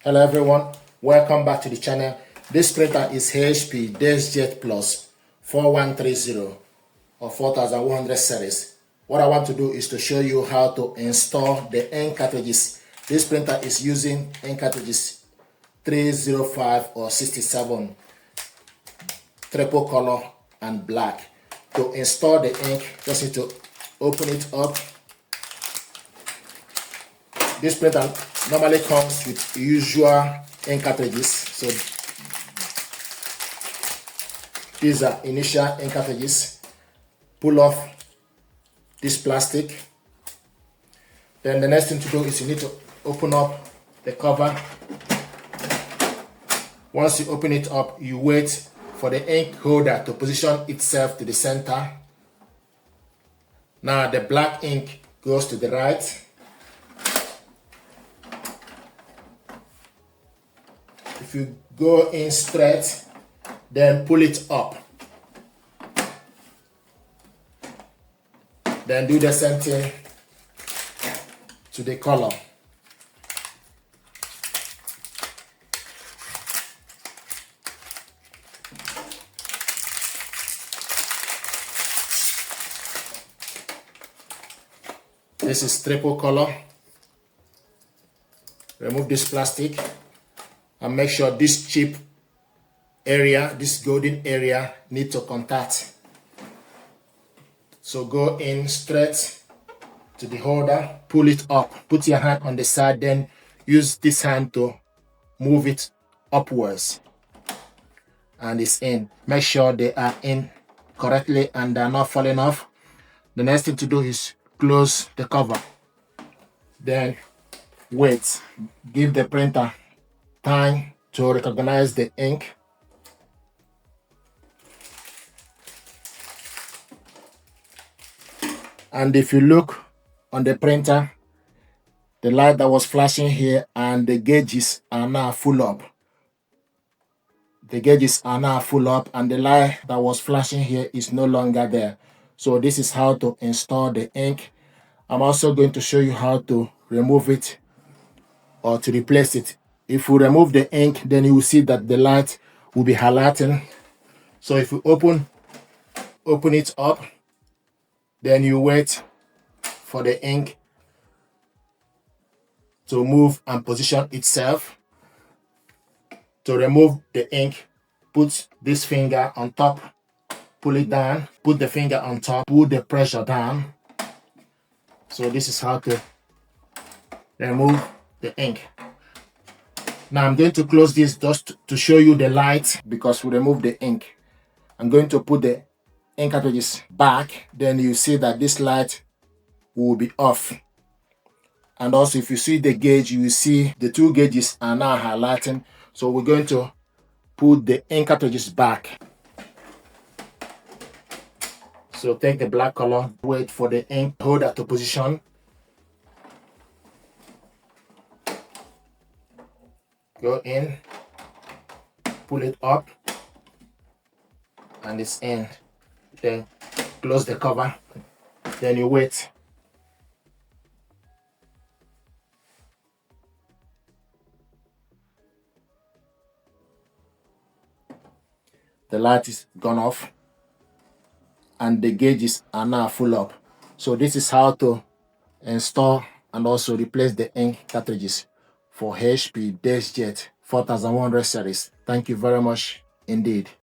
Hello everyone, welcome back to the channel. This printer is HP Deskjet Plus 4130 or 4100 series. What I want to do is to show you how to install the ink cartridges. This printer is using ink cartridges 305 or 67, triple color and black. To install the ink, just need to open it up. This printer normally comes with usual ink cartridges. So these are initial ink cartridges. Pull off this plastic. Then the next thing to do is you need to open up the cover. Once you open it up, you wait for the ink holder to position itself to the center. Now the black ink goes to the right. If you go in straight, then pull it up. Then do the same thing to the color. This is triple color. Remove this plastic and make sure this chip area, this golden area, need to contact. So go in straight to the holder, pull it up, put your hand on the side, then use this hand to move it upwards, and it's in. Make sure they are in correctly and they're not falling off. The next thing to do is close the cover, then wait. Give the printer time to recognize the ink. And if you look on the printer, the light that was flashing here and the gauges are now full up. The gauges are now full up and the light that was flashing here is no longer there. So this is how to install the ink. I'm also going to show you how to remove it or to replace it. If you remove the ink, then you will see that the light will be highlighting. So if you open it up, then you wait for the ink to move and position itself. To remove the ink, put this finger on top, pull it down, put the finger on top, pull the pressure down. So this is how to remove the ink. Now I'm going to close this just to show you the light because we removed the ink. I'm going to put the ink cartridges back, then you see that this light will be off. And also if you see the gauge, you will see the two gauges are now highlighting. So we're going to put the ink cartridges back. So take the black color, wait for the ink holder to position. Go in, pull it up, and it's in. Then close the cover, then you wait. The light is gone off and the gauges are now full up. So this is how to install and also replace the ink cartridges for HP Deskjet 4100 series. Thank you very much indeed.